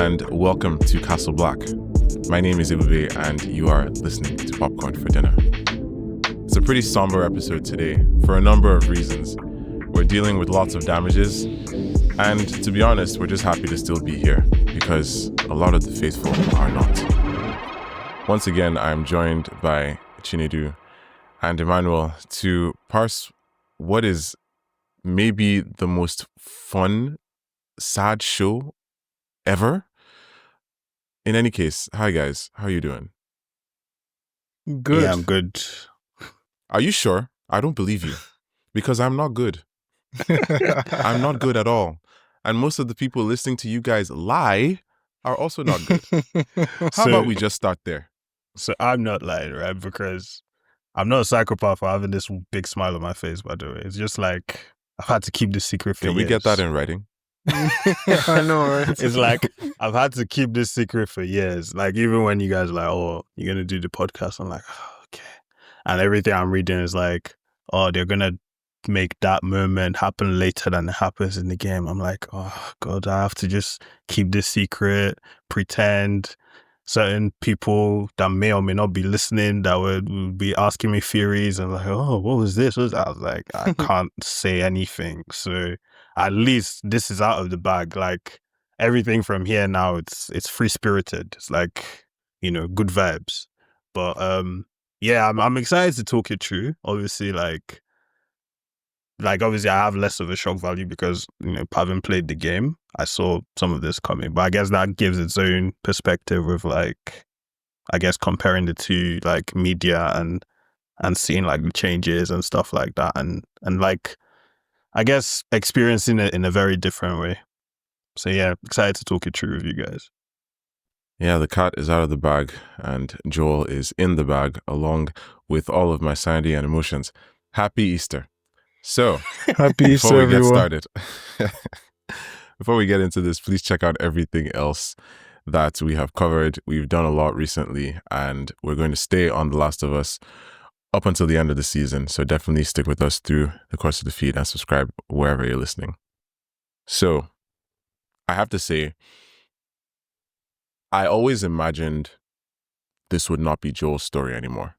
and welcome to Castle Black. My name is Ebube, and you are listening to Popcorn for Dinner. It's a pretty somber episode today for a number of reasons. We're dealing with lots of damages, and to be honest, we're just happy to still be here because a lot of the faithful are not. Once again, I'm joined by Chinedu and Emmanuel to parse what is maybe the most fun, sad show ever. In any case, hi guys, how are you doing? Good. Yeah, I'm good. Are you sure? I don't believe you because I'm not good. I'm not good at all. And most of the people listening to you guys lie are also not good. How about we just start there? So I'm not lying, right? Because I'm not a psychopath for having this big smile on my face, by the way. It's just like I've had to keep this secret for Can we get that in writing? I know, right? It's like I've had to keep this secret for years. Like even when you guys are like, oh, you're going to do the podcast, I'm like, oh, okay. And everything I'm reading is like, oh, they're going to make that moment happen later than it happens in the game. I'm like, oh God, I have to just keep this secret, pretend certain people that may or may not be listening that would be asking me theories and like, oh, what was this? What was that? I was like, I can't say anything. So at least this is out of the bag. Like everything from here now, it's free spirited. It's like, good vibes. But yeah, I'm excited to talk it through. Obviously, like obviously I have less of a shock value because, having played the game, I saw some of this coming. But I guess that gives its own perspective with like, I guess comparing the two, like media and seeing like the changes and stuff like that. And like, I guess experiencing it in a very different way. So yeah, excited to talk it through with you guys. Yeah, the cat is out of the bag and Joel is in the bag along with all of my sanity and emotions. Happy Easter. So, Happy Easter, before we get everyone. started, before we get into this, please check out everything else that we have covered. We've done a lot recently and we're going to stay on The Last of Us up until the end of the season. So definitely stick with us through the course of the feed and subscribe wherever you're listening. So, I have to say, I always imagined this would not be Joel's story anymore.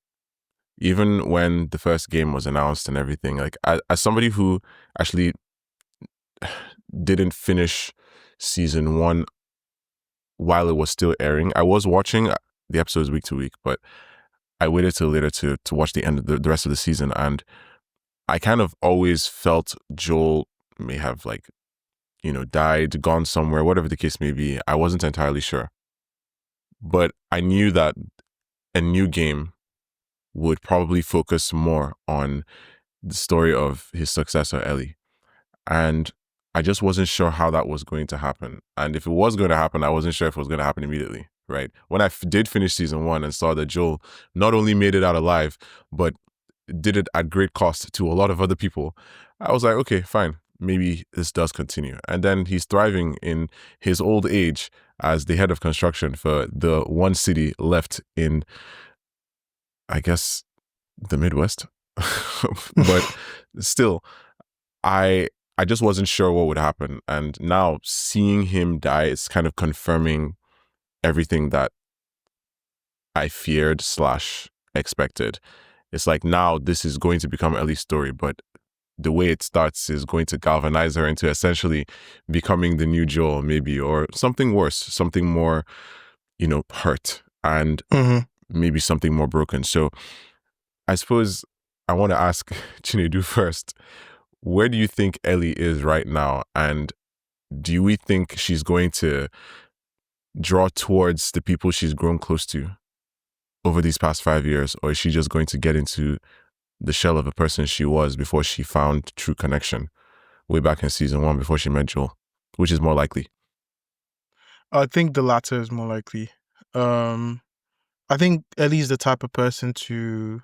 Even when the first game was announced and everything, like as somebody who actually didn't finish season 1 while it was still airing, I was watching the episodes week to week, but I waited till later to watch the end of the rest of the season, and I kind of always felt Joel may have died, gone somewhere, whatever the case may be. I wasn't entirely sure, but I knew that a new game would probably focus more on the story of his successor, Ellie. And I just wasn't sure how that was going to happen. And if it was going to happen, I wasn't sure if it was going to happen immediately, right? When I did finish season 1 and saw that Joel not only made it out alive, but did it at great cost to a lot of other people, I was like, okay, fine. Maybe this does continue. And then he's thriving in his old age as the head of construction for the one city left in, I guess, the Midwest. But still, I just wasn't sure what would happen. And now seeing him die is kind of confirming everything that I feared / expected. It's like now this is going to become Ellie's story, but the way it starts is going to galvanize her into essentially becoming the new Joel, maybe, or something worse, something more, hurt and maybe something more broken. So I suppose I want to ask Chinedu first. Where do you think Ellie is right now? And do we think she's going to draw towards the people she's grown close to over these past 5 years? Or is she just going to get into the shell of a person she was before she found true connection way back in season 1 before she met Joel? Which is more likely? I think the latter is more likely. I think Ellie's the type of person to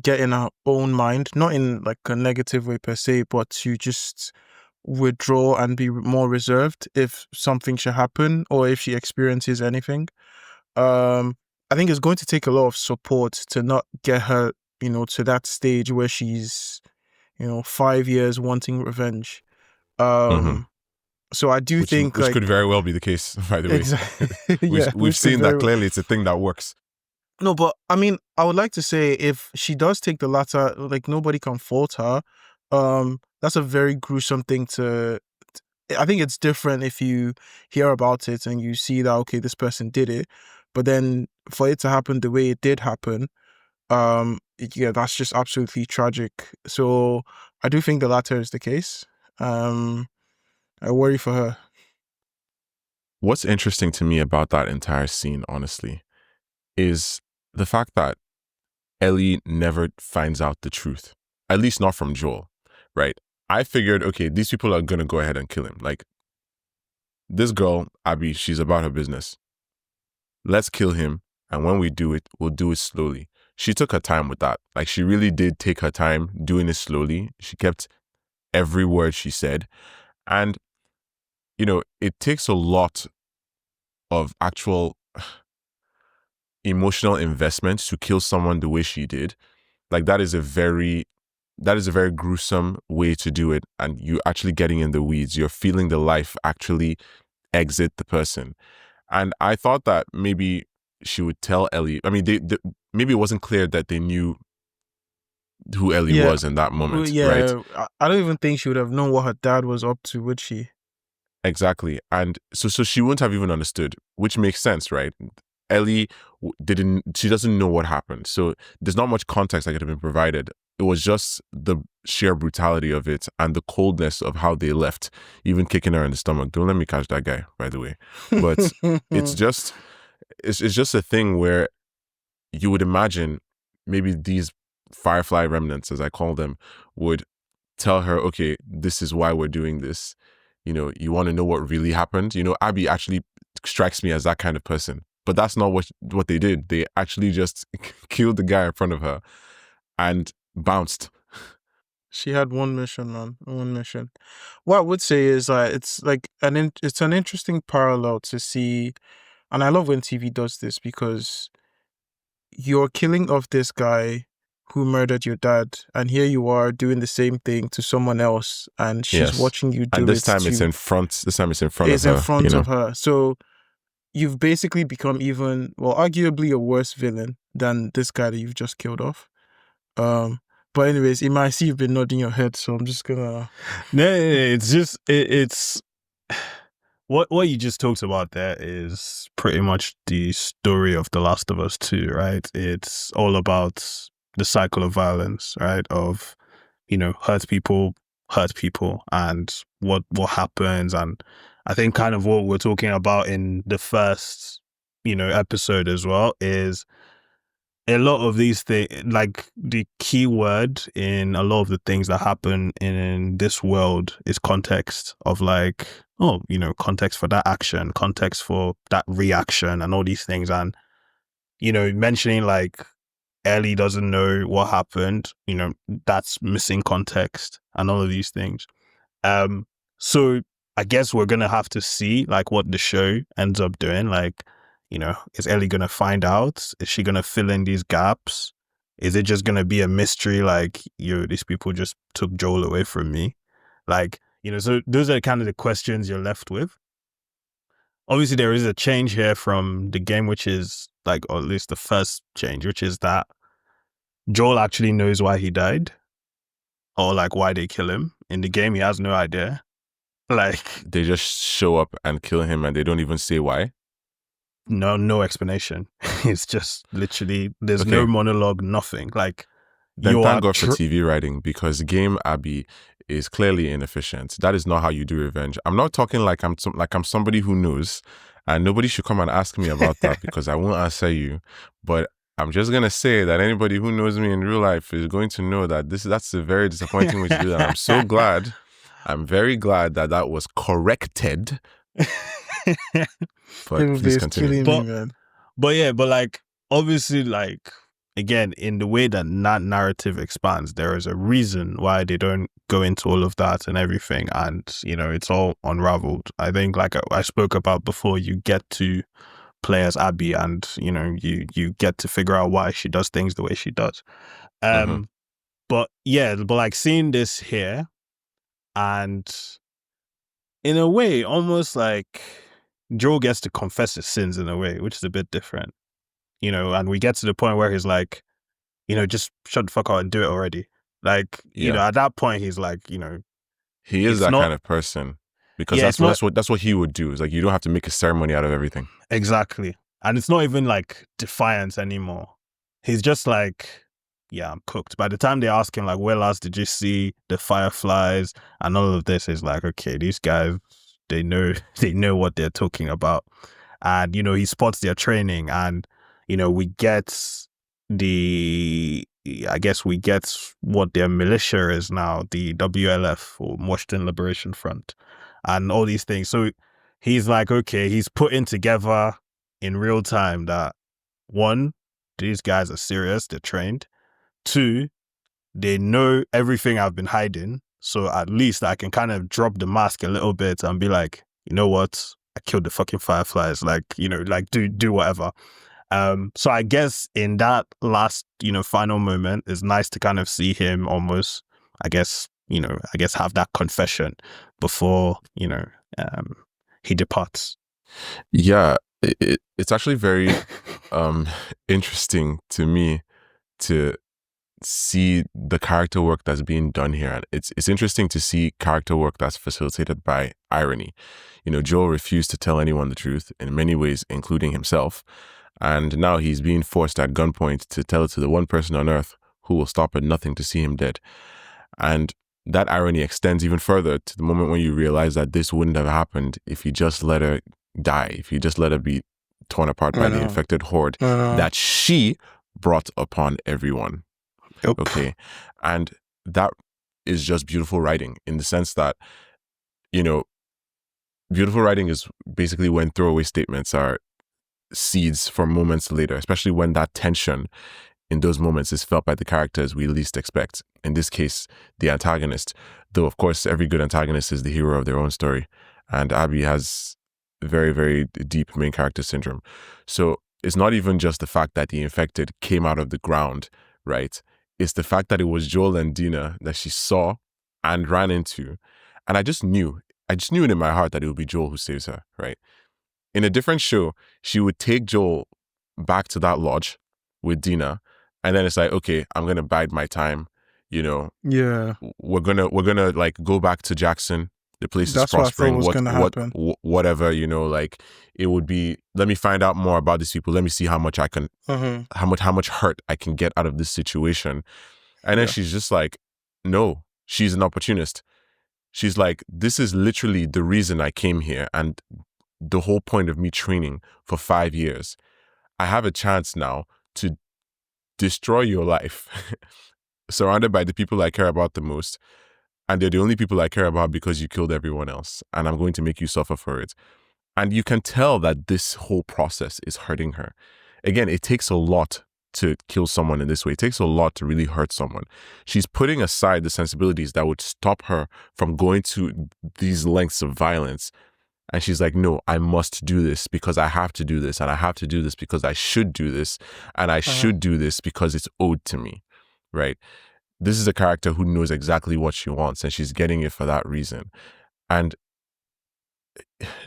get in her own mind, not in like a negative way per se, but to just withdraw and be more reserved if something should happen or if she experiences anything. I think it's going to take a lot of support to not get her, to that stage where she's, 5 years wanting revenge. So I do think which like could very well be the case, by the way. exactly, we've yeah, we've which could seen that very clearly. It's a thing that works. no, but I mean, I would like to say if she does take the latter, like nobody can fault her. That's a very gruesome thing to. I think it's different if you hear about it and you see that okay, this person did it, but then for it to happen the way it did happen, yeah, that's just absolutely tragic. So I do think the latter is the case. I worry for her. What's interesting to me about that entire scene, honestly, is the fact that Ellie never finds out the truth, at least not from Joel, right? I figured, okay, these people are going to go ahead and kill him. Like, this girl, Abby, she's about her business. Let's kill him. And when we do it, we'll do it slowly. She took her time with that. Like, she really did take her time doing it slowly. She kept every word she said. And, it takes a lot of actual emotional investment to kill someone the way she did. Like, that is a very gruesome way to do it. And you actually getting in the weeds. You're feeling the life actually exit the person. And I thought that maybe she would tell Ellie. I mean, maybe it wasn't clear that they knew who Ellie Yeah, was in that moment, right? yeah. I don't even think she would have known what her dad was up to, would she? Exactly. And so she wouldn't have even understood, which makes sense, right? Ellie she doesn't know what happened. So there's not much context that could have been provided. It was just the sheer brutality of it and the coldness of how they left, even kicking her in the stomach. Don't let me catch that guy, by the way. But it's just a thing where you would imagine maybe these Firefly remnants, as I call them, would tell her, okay, this is why we're doing this. You want to know what really happened? Abby actually strikes me as that kind of person. But that's not what they did. They actually just killed the guy in front of her and bounced. She had one mission, man. One mission. What I would say is it's like it's an interesting parallel to see, and I love when TV does this because you're killing off this guy who murdered your dad, and here you are doing the same thing to someone else, and she's Yes. watching you do And this it. time it's in front. This time it's in front of It's her. in front of her. So you've basically become arguably a worse villain than this guy that you've just killed off. But anyways, Ima, I see you've been nodding your head, so I'm just gonna. No, it's just it's what you just talked about there is pretty much the story of The Last of Us 2, right? It's all about the cycle of violence, right? Of hurt people, and what happens. And I think kind of what we're talking about in the first episode as well is a lot of these things, like the key word in a lot of the things that happen in this world is context of like, context for that action, context for that reaction and all these things. And, mentioning like Ellie doesn't know what happened, that's missing context and all of these things. So I guess we're going to have to see like what the show ends up doing. Like, is Ellie going to find out? Is she going to fill in these gaps? Is it just going to be a mystery? Like, these people just took Joel away from me. Like, so those are kind of the questions you're left with. Obviously, there is a change here from the game, which is like, or at least the first change, which is that Joel actually knows why he died or like why they kill him. In the game, he has no idea. Like, They just show up and kill him and they don't even say why. no explanation. It's just literally, there's Okay. no monologue, nothing. Like, Then you thank are God for TV writing, because game Abby is clearly inefficient. That is not how you do revenge. I'm not talking like I'm somebody who knows, and nobody should come and ask me about that because I won't answer you. But I'm just gonna say that anybody who knows me in real life is going to know that that's a very disappointing way to do that. I'm so glad. I'm very glad that was corrected. But please Everybody's continue. killing me, man. But yeah, but like, obviously, like, again, in the way that narrative expands, there is a reason why they don't go into all of that and everything. And, it's all unraveled. I think, like I spoke about before, you get to play as Abby and, you get to figure out why she does things the way she does. But yeah, but like seeing this here and, in a way, almost like Joel gets to confess his sins in a way, which is a bit different, you know. And we get to the point where he's like, you know, just shut the fuck up and do it already. Like, you know, Yeah. at that point, he's like, you know, He is it's that not, kind of person because yeah, it's not that's what he would do. It's like you don't have to make a ceremony out of everything. exactly. And it's not even like defiance anymore. He's just like, yeah, I'm cooked. By the time they ask him, like, where last did you see the fireflies and all of this, is like, okay, these guys, they know what they're talking about. And, you know, he spots their training, and, you know, we get what their militia is now, the WLF, or Washington Liberation Front, and all these things. So he's like, okay, he's putting together in real time that, one, these guys are serious, they're trained. Two, they know everything I've been hiding. So at least I can kind of drop the mask a little bit and be like, you know what? I killed the fucking fireflies. Like, you know, like do whatever. So I guess in that last, you know, final moment, it's nice to kind of see him almost, I guess, have that confession before, you know, he departs. Yeah, it's actually very interesting to me to see the character work that's being done here. And it's interesting to see character work that's facilitated by irony. You know, Joel refused to tell anyone the truth in many ways, including himself. And now he's being forced at gunpoint to tell it to the one person on earth who will stop at nothing to see him dead. And that irony extends even further to the moment when you realize that this wouldn't have happened if you just let her die, if you just let her be torn apart by the infected horde that she brought upon everyone. Yep. Okay. And that is just beautiful writing, in the sense that, you know, beautiful writing is basically when throwaway statements are seeds for moments later, especially when that tension in those moments is felt by the characters we least expect. In this case, the antagonist, though of course every good antagonist is the hero of their own story. And Abby has very, very deep main character syndrome. So it's not even just the fact that the infected came out of the ground, right? It's the fact that it was Joel and Dina that she saw and ran into. And I just knew it in my heart that it would be Joel who saves her, right? In a different show, she would take Joel back to that lodge with Dina, and then it's like, okay, I'm gonna bide my time. You know, Yeah, we're gonna like go back to Jackson. The place is that's what I thought prospering. was gonna happen. Whatever, you know, like it would be. Let me find out more about these people. Let me see how much I can, how much hurt I can get out of this situation. And then she's just like, no, she's an opportunist. She's like, this is literally the reason I came here, and the whole point of me training for 5 years. I have a chance now to destroy your life, surrounded by the people I care about the most. And they're the only people I care about because you killed everyone else. And I'm going to make you suffer for it. And you can tell that this whole process is hurting her. Again, it takes a lot to kill someone in this way. It takes a lot to really hurt someone. She's putting aside the sensibilities that would stop her from going to these lengths of violence. And she's like, no, I must do this because I have to do this. And I have to do this because I should do this. And I should do this because it's owed to me, right? This is a character who knows exactly what she wants, and she's getting it for that reason. And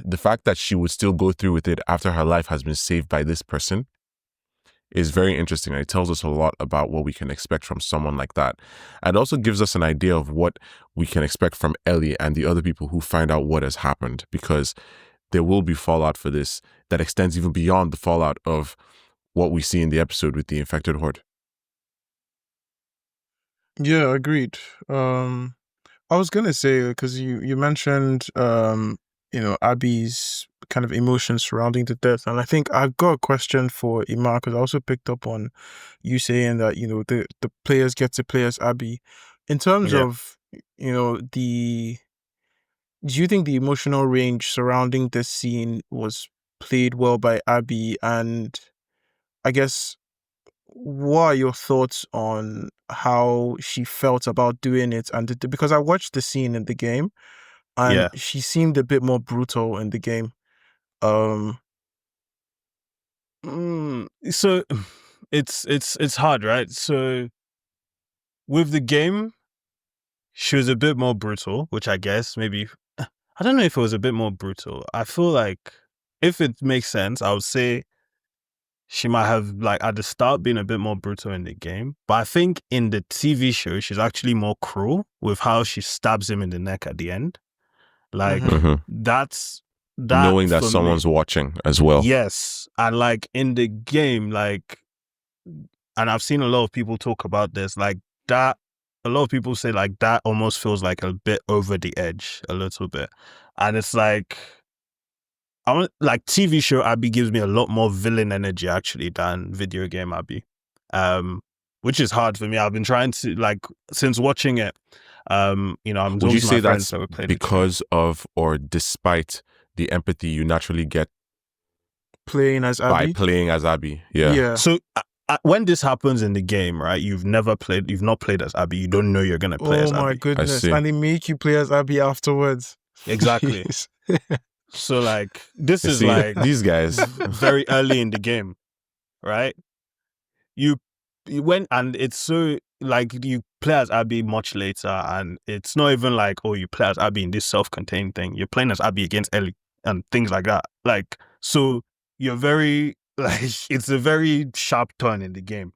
the fact that she would still go through with it after her life has been saved by this person is very interesting. And it tells us a lot about what we can expect from someone like that. And also gives us an idea of what we can expect from Ellie and the other people who find out what has happened, because there will be fallout for this that extends even beyond the fallout of what we see in the episode with the infected horde. Yeah, agreed. I was gonna say, because you mentioned you know, Abby's kind of emotions surrounding the death, and I think I've got a question for Imar, because I also picked up on you saying that, you know, the players get to play as Abby. In terms Yeah. of, you know, do you think the emotional range surrounding this scene was played well by Abby? And I guess, what are your thoughts on how she felt about doing it? And because I watched the scene in the game, and Yeah. she seemed a bit more brutal in the game. Um, So it's hard, right? So with the game, she was a bit more brutal, which I guess maybe I don't know if it was a bit more brutal. I feel like if it makes sense, I would say she might have, like, at the start been a bit more brutal in the game. But I think in the TV show, she's actually more cruel with how she stabs him in the neck at the end. Like, that's that. Knowing that for me. someone's watching as well. Yes. And like in the game, like, and I've seen a lot of people talk about this, like that, a lot of people say like that almost feels like a bit over the edge a little bit. And it's like, like TV show Abby gives me a lot more villain energy actually than video game Abby. Which is hard for me. I've been trying to, like, since watching it, I'm Would talking you to say my friends that's that were playing because of or despite the empathy you naturally get Playing as by Abby. playing as Abby? Yeah. Yeah. So when this happens in the game, right, you've not played as Abby, you don't know you're going to play as Oh my Abby. goodness. see. And they make you play as Abby afterwards. Exactly. Jeez. So like, this You is see, like these guys. very early in the game, right? You went, and it's so like you play as Abby much later, and it's not even like, oh, you play as Abby in this self-contained thing. You're playing as Abby against Ellie and things like that. Like, so you're very, like, it's a very sharp turn in the game.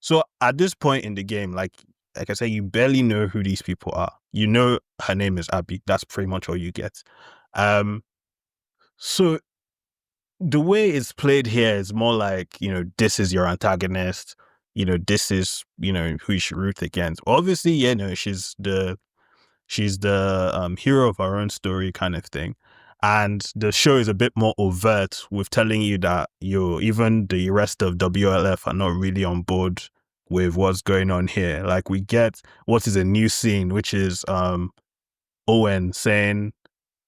So at this point in the game, like I said, you barely know who these people are. You know her name is Abby. That's pretty much all you get. So the way it's played here is more like, this is your antagonist. This is, who you should root against. Obviously, she's the hero of her own story kind of thing. And the show is a bit more overt with telling you that even the rest of WLF are not really on board with what's going on here. Like, we get what is a new scene, which is Owen saying,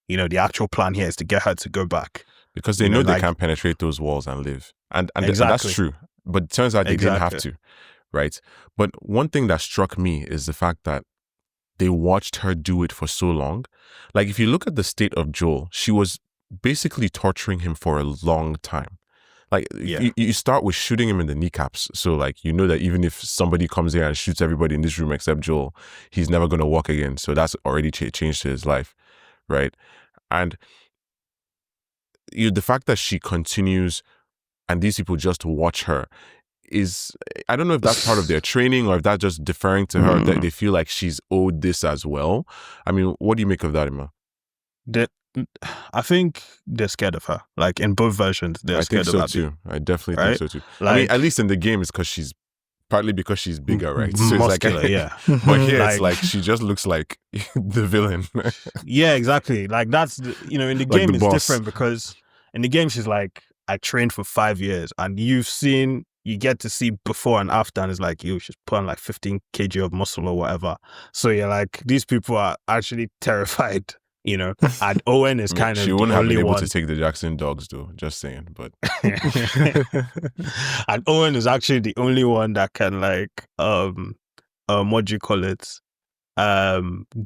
the actual plan here is to get her to go back. Because they know they can't penetrate those walls and live. And Exactly. that's true. But it turns out they didn't have to, right? But one thing that struck me is the fact that they watched her do it for so long. Like, if you look at the state of Joel, she was basically torturing him for a long time. Like, you start with shooting him in the kneecaps. So, like, you know that even if somebody comes here and shoots everybody in this room except Joel, he's never going to walk again. So that's already changed his life, right? And the fact that she continues and these people just watch her is, I don't know if that's part of their training or if that's just deferring to her, that they feel like she's owed this as well. I mean, what do you make of that, Emma? I think they're scared of her. Like, in both versions, they're scared of her. I think so too. I definitely think so too. Like, I mean, at least in the game, it's partly because she's bigger, right? So muscular, it's like, yeah. But here it's like she just looks like the villain. Yeah, exactly. Like, that's in the game it's different, because in the game she's like, I trained for 5 years, and you get to see before and after, and it's like, she's put on like 15 kg of muscle or whatever. So you're like, these people are actually terrified, and Owen is kind of she the wouldn't have been only able one to take the Jackson dogs though, just saying. But and Owen is actually the only one that can, like, what do you call it,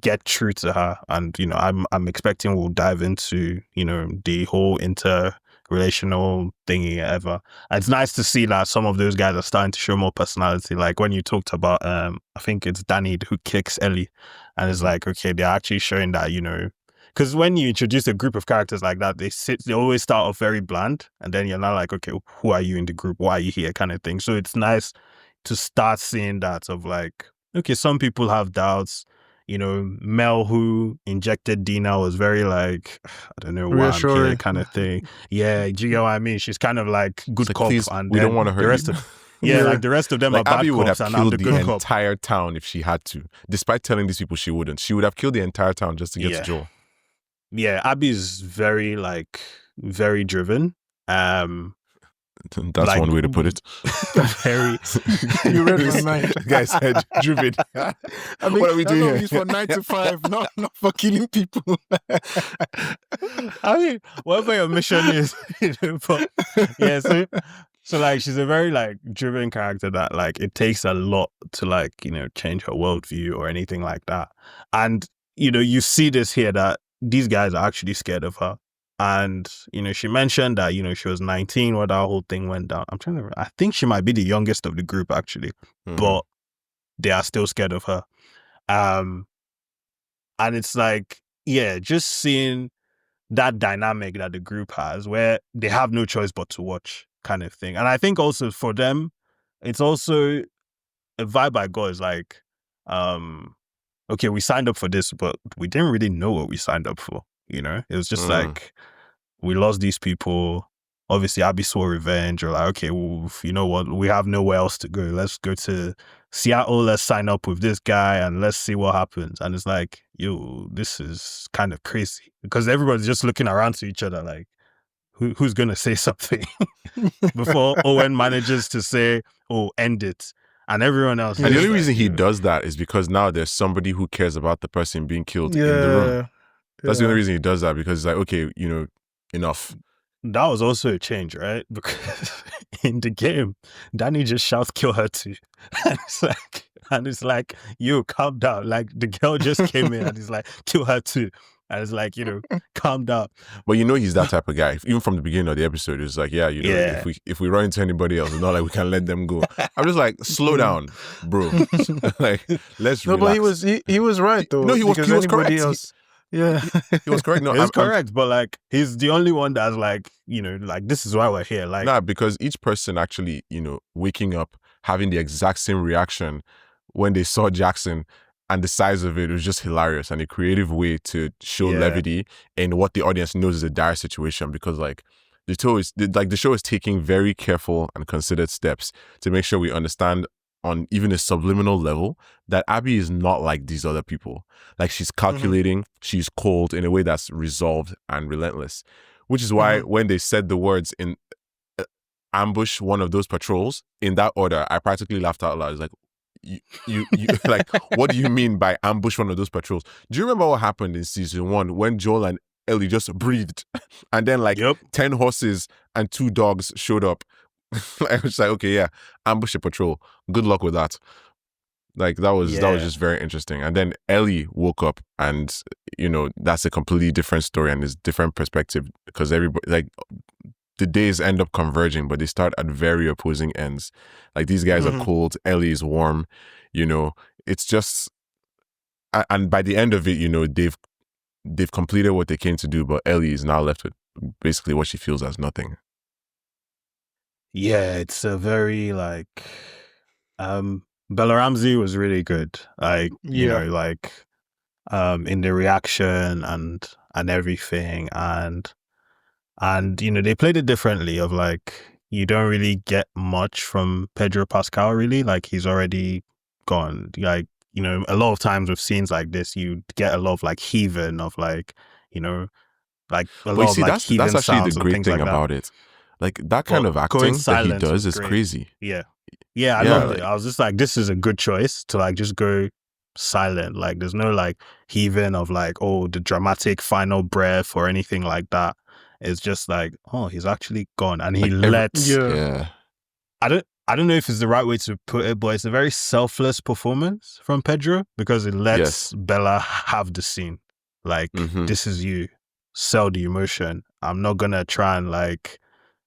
get true to her. And I'm expecting we'll dive into the whole interrelational thingy ever. And it's nice to see that some of those guys are starting to show more personality. Like when you talked about I think it's Danny who kicks Ellie, and it's like, okay, they're actually showing that, because when you introduce a group of characters like that, they always start off very bland, and then you're not like, okay, who are you in the group, why are you here, kind of thing. So it's nice to start seeing that, of like, okay, some people have doubts. Mel, who injected Dina, was very like, I don't know why I'm here, kind of thing. Yeah, do you get what I mean? She's kind of like good cop, please, and we don't want to hurt the rest you. like the rest of them like are bad Abby would cops, have and I'm killed the good cop. entire town if she had to. Despite telling these people she wouldn't, she would have killed the entire town just to get to Joel. Yeah, Abby's very driven. That's like, one way to put it. Very. You read my mind. Guy said driven. I mean, what are we doing here? He's for 9 to 5, not for killing people. I mean, whatever your mission is, but yeah. So like, she's a very like driven character that like it takes a lot to like change her worldview or anything like that. And you see this here, that these guys are actually scared of her. And, she mentioned that, she was 19 when that whole thing went down. I think she might be the youngest of the group, actually. But they are still scared of her. And it's like, just seeing that dynamic that the group has where they have no choice but to watch kind of thing. And I think also for them, it's also a vibe I got is like, okay, we signed up for this, but we didn't really know what we signed up for. You know, it was just like, we lost these people. Obviously, Abby swore revenge. Or like, okay, well, you know what? We have nowhere else to go. Let's go to Seattle. Let's sign up with this guy and let's see what happens. And it's like, yo, this is kind of crazy because everybody's just looking around to each other like, who's going to say something before Owen manages to say, oh, end it. And everyone else. And the only reason he does that is because now there's somebody who cares about the person being killed in the room. That's the only reason he does that, because it's like, okay, you know, enough. That was also a change, right? Because in the game, Danny just shouts, kill her too. And it's like, you calm down. Like the girl just came in and he's like, kill her too. And it's like, you know, calm down. But you know he's that type of guy. Even from the beginning of the episode, it's like, yeah, you know, if we run into anybody else, it's not like we can let them go. I'm just like, slow down, bro. Like, let's relax. But he was right though. No, he was correct. He was correct. No, he's correct, but like he's the only one that's like, you know, like this is why we're here. Like, nah, because each person actually, you know, waking up having the exact same reaction when they saw Jackson. And the size of it was just hilarious and a creative way to show levity in what the audience knows is a dire situation, because like the show is taking very careful and considered steps to make sure we understand on even a subliminal level that Abby is not like these other people. Like, she's calculating, she's cold in a way that's resolved and relentless, which is why when they said the words in ambush one of those patrols in that order, I practically laughed out loud. It's like, you like, what do you mean by ambush one of those patrols? Do you remember what happened in season 1 when Joel and Ellie just breathed and then like 10 horses and 2 dogs showed up? I was like, okay, yeah, ambush a patrol. Good luck with that. Like, that was just very interesting. And then Ellie woke up and, you know, that's a completely different story and it's different perspective, because everybody, like, the days end up converging, but they start at very opposing ends. Like, these guys are cold, Ellie is warm, you know. It's just, and by the end of it, you know, they've completed what they came to do, but Ellie is now left with basically what she feels as nothing. Yeah, it's a very like, Bella Ramsey was really good. Like, you know, like, in the reaction and everything, and you know, they played it differently of like, you don't really get much from Pedro Pascal, really. Like, he's already gone. Like, you know, a lot of times with scenes like this, you get a lot of like heaving of like, you know, like a lot of like heaving that's actually the great thing like about it. Like, that kind of acting that he does is crazy. Yeah, I loved it. I was just like, this is a good choice to like just go silent. Like, there's no like heaving of like, oh, the dramatic final breath or anything like that. It's just like, oh, he's actually gone, and he lets. I don't know if it's the right way to put it, but it's a very selfless performance from Pedro, because it lets Bella have the scene. Like, this is you, sell the emotion. I'm not gonna try and like,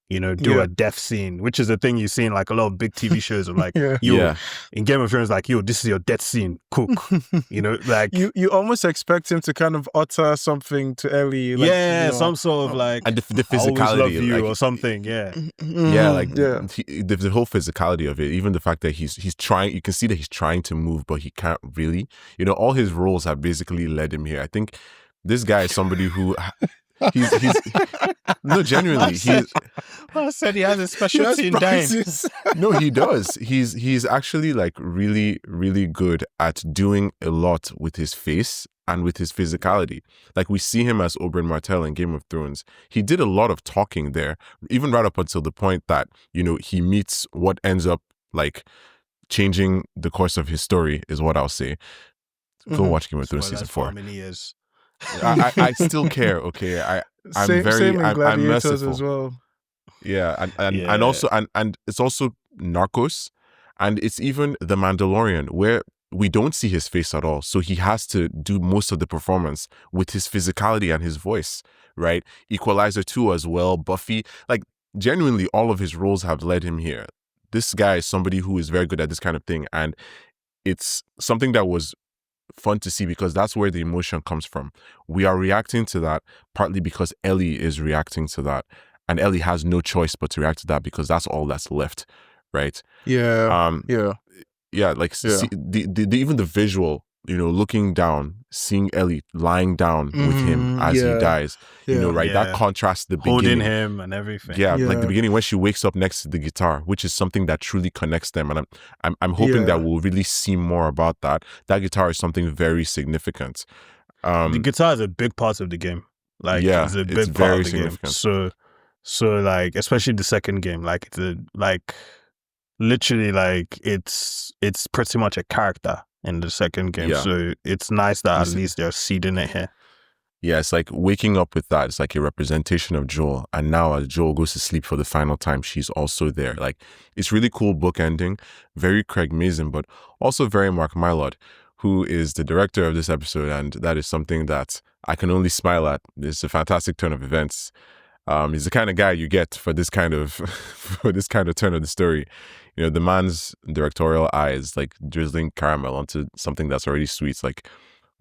you know, do a death scene, which is a thing you see in like a lot of big TV shows of like, in Game of Thrones, like, yo, this is your death scene, cook. You know, like you almost expect him to kind of utter something to Ellie, like, you know, some sort of like, and the physicality, I always love you, like, or something, the whole physicality of it, even the fact that he's trying, you can see that he's trying to move, but he can't really. You know, all his roles have basically led him here. I think this guy is somebody who. He's no, genuinely. I said he has a specialty in dying. No, he does. He's actually like really, really good at doing a lot with his face and with his physicality. Like, we see him as Oberyn Martell in Game of Thrones. He did a lot of talking there, even right up until the point that, you know, he meets what ends up like changing the course of his story, is what I'll say. Go watch Game of Thrones season 4. How many years? I still care. Okay, I'm same in I'm merciful as well. Yeah, and also and it's also Narcos, and it's even The Mandalorian, where we don't see his face at all, so he has to do most of the performance with his physicality and his voice, right? Equalizer 2 as well, Buffy, like, genuinely all of his roles have led him here. This guy is somebody who is very good at this kind of thing, and it's something that was fun to see because that's where the emotion comes from. We are reacting to that partly because Ellie is reacting to that, and Ellie has no choice but to react to that because that's all that's left, right? Yeah. Yeah, like see, the even the visual, looking down, seeing Ellie lying down with him as he dies, right? That contrasts the holding beginning. him and everything. Yeah, like the beginning when she wakes up next to the guitar, which is something that truly connects them, and I'm hoping that we'll really see more about that. That guitar is something very significant. The guitar is a big part of the game. Like, it's a big part of the game. So like, especially the second game, like literally like it's pretty much a character in the second game. So it's nice that at least they're seeding it here. Yeah, it's like waking up with that. It's like a representation of Joel. And now as Joel goes to sleep for the final time, she's also there. Like, it's really cool book ending. Very Craig Mazin, but also very Mark Mylod, who is the director of this episode. And that is something that I can only smile at. It's a fantastic turn of events. He's the kind of guy you get for this kind of turn of the story. The man's directorial eye is like drizzling caramel onto something that's already sweet. Like,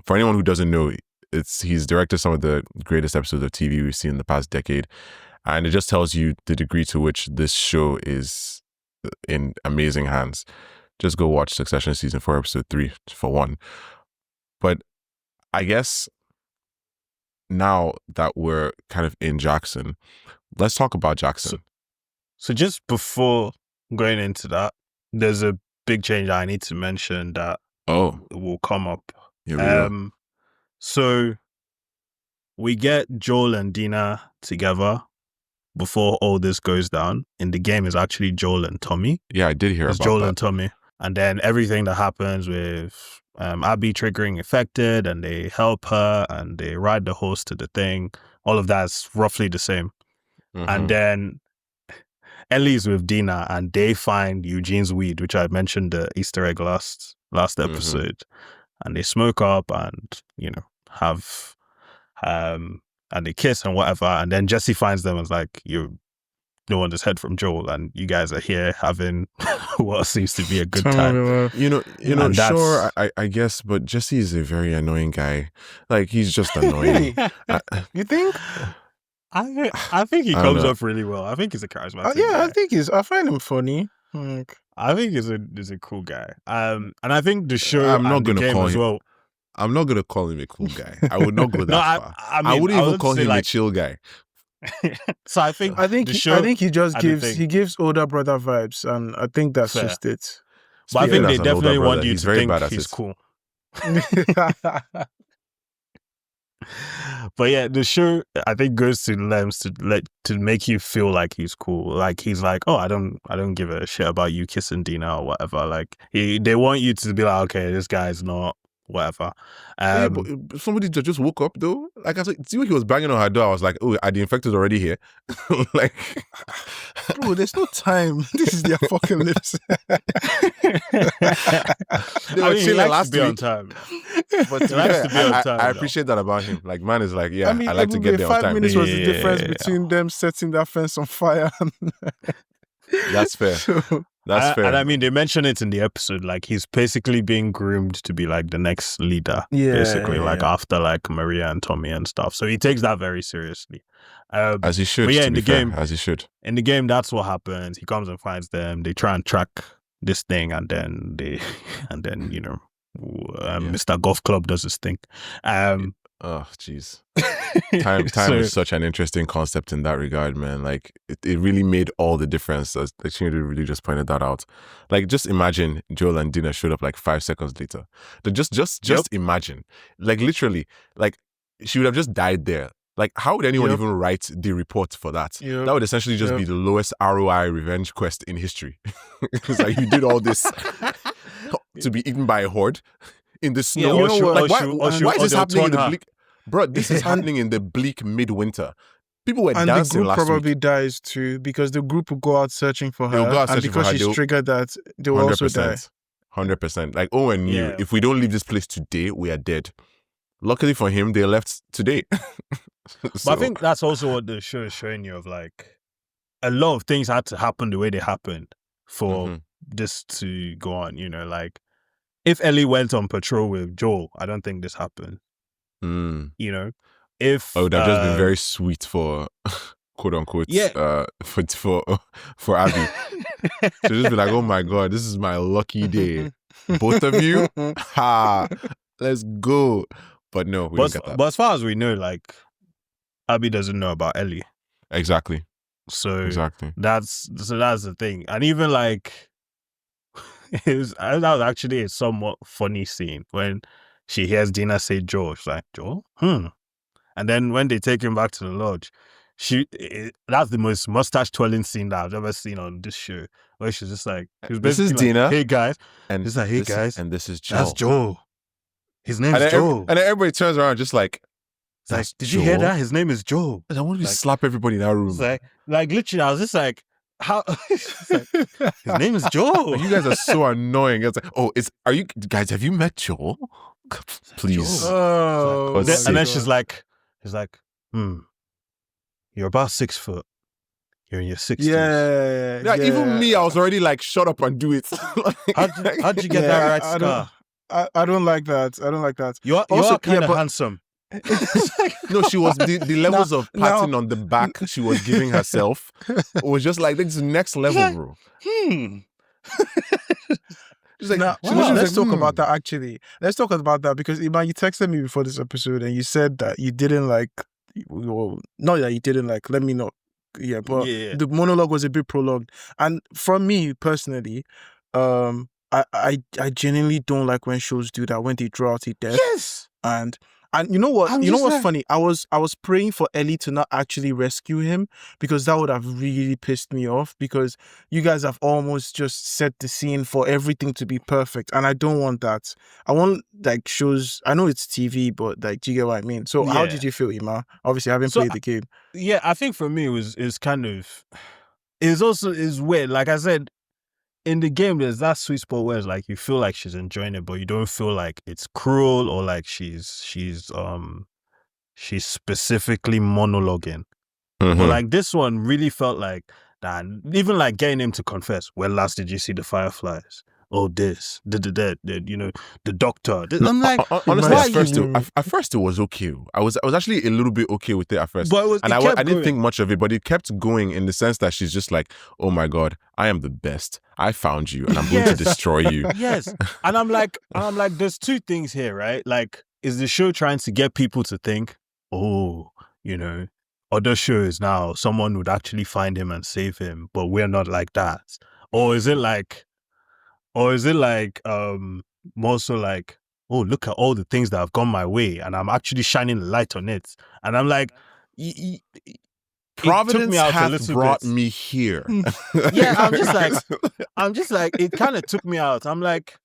for anyone who doesn't know, he's directed some of the greatest episodes of TV we've seen in the past decade, and it just tells you the degree to which this show is in amazing hands. Just go watch Succession season 4 episode 3 for one. But I guess now that we're kind of in Jackson, let's talk about Jackson. So just before going into that, there's a big change I need to mention that will come up. Here we go. So we get Joel and Dina together before all this goes down. In the game is actually Joel and Tommy. Yeah, I did hear about Joel that. and Tommy. And then everything that happens with Abby triggering affected, and they help her and they ride the horse to the thing. All of that's roughly the same. Mm-hmm. And then Ellie's with Dina and they find Eugene's weed, which I mentioned the Easter egg last episode. And they smoke up and, have and they kiss and whatever. And then Jesse finds them and is like, you no one has heard from Joel and you guys are here having what seems to be a good time. Sure, I guess, but Jesse is a very annoying guy. Like, he's just annoying. You think? I think he comes off really well. I think he's a charismatic guy. I find him funny. Like, I think he's a cool guy. And I think the show I'm not and the gonna game call as him, well. I'm not gonna call him a cool guy. I would not go that far. I wouldn't even call him a chill guy. So I think the show, I think he just gives older brother vibes, and I think that's fair. just it. But I think they definitely want you he's to very think bad at he's it. cool. But yeah, the show I think goes to lengths to make you feel like he's cool. Like he's like, oh, I don't give a shit about you kissing Dina or whatever. Like they want you to be like, okay, this guy's not whatever. But somebody just woke up though. Like, I was like, see when he was banging on her door, I was like, oh, are the infected already here? Like, bro, there's no time. This is the apocalypse. They were chilling last week. On time. But I appreciate that about him. Like, man is like, I like to get there on time. 5 minutes was the difference between them setting that fence on fire. That's fair. That's fair. And I mean, they mention it in the episode, like he's basically being groomed to be like the next leader, basically, like after like Maria and Tommy and stuff. So he takes that very seriously. As he should, but yeah, in the game, as he should. In the game, that's what happens. He comes and finds them. They try and track this thing, and then Mr. Golf Club does his thing. Oh, jeez. Time is such an interesting concept in that regard, man. Like, it really made all the difference, as Chinedu really just pointed that out. Like, just imagine Joel and Dina showed up like 5 seconds later. Just imagine. Like, literally, like, she would have just died there. Like, how would anyone even write the report for that? That would essentially just be the lowest ROI revenge quest in history. It's like, you did all this to be eaten by a horde in the snow. Why is this happening in the bleak? Bro, this is happening in the bleak midwinter. People were dancing last week. And the group probably dies too, because the group will go out searching for her. They'll go out searching because for her. She's triggered that, they'll also die. 100%. Like Owen knew, if we don't leave this place today, we are dead. Luckily for him, they left today. But I think that's also what the show is showing you, of like, a lot of things had to happen the way they happened for this to go on, like if Ellie went on patrol with Joel, I don't think this happened. Mm. You know, if Oh, that just been very sweet for quote unquote for Abby. She'll just be like, oh my god, this is my lucky day. Both of you, ha, let's go. But no, we don't get that. But as far as we know, like Abby doesn't know about Ellie. Exactly. So exactly. That's the thing. And even like that was actually a somewhat funny scene when she hears Dina say Joel. She's like, Joel? And then when they take him back to the lodge, that's the most mustache twirling scene that I've ever seen on this show. Where she's just like, this is Dina. Hey guys. And she's like, hey guys. And this is Joel. That's Joel. His name's Joel. And then everybody turns around just like, it's like, did you hear that? His name is Joel. I want to slap everybody in that room. Like literally, I was just like, how? Like, his name is Joel. You guys are so annoying. It's like, are you guys? Have you met Joel? Please. Oh, and then she's like, you're about 6 foot. You're in your 60s. Yeah. Even me, I was already like, shut up and do it. How'd you get that right scar? I don't like that. I don't like that. You are kind of handsome. No, she was the levels of patting on the back she was giving herself was just like, this is next level, bro. She's like, let's talk about that actually. Let's talk about that because Iman, you texted me before this episode and you said that you didn't like, well, not that you didn't like, let me know. Yeah, but the monologue was a bit prolonged. And from me personally, I genuinely don't like when shows do that, when they draw out a death. Yes. And you know what? What's funny? I was praying for Ellie to not actually rescue him because that would have really pissed me off because you guys have almost just set the scene for everything to be perfect, and I don't want that. I want like shows. I know it's TV, but like, do you get what I mean? So how did you feel, Ima? Obviously, I haven't played the game. Yeah, I think for me it's weird. Like I said, in the game, there's that sweet spot where it's like you feel like she's enjoying it, but you don't feel like it's cruel or like she's specifically monologuing. But like this one really felt like that. Even like getting him to confess, when last did you see the fireflies? Oh, this, you know, the doctor. I'm like, honestly, at first it was okay. I was actually a little bit okay with it at first, but I didn't think much of it. But it kept going in the sense that she's just like, oh my god, I am the best. I found you, and I'm going to destroy you. Yes, and I'm like, there's two things here, right? Like, is the show trying to get people to think, oh, you know, other shows now, someone would actually find him and save him, but we're not like that, or is it like more so like, oh, look at all the things that have gone my way and I'm actually shining a light on it. And I'm like, Providence hath brought me here. Yeah, I'm just like, it kind of took me out. I'm like,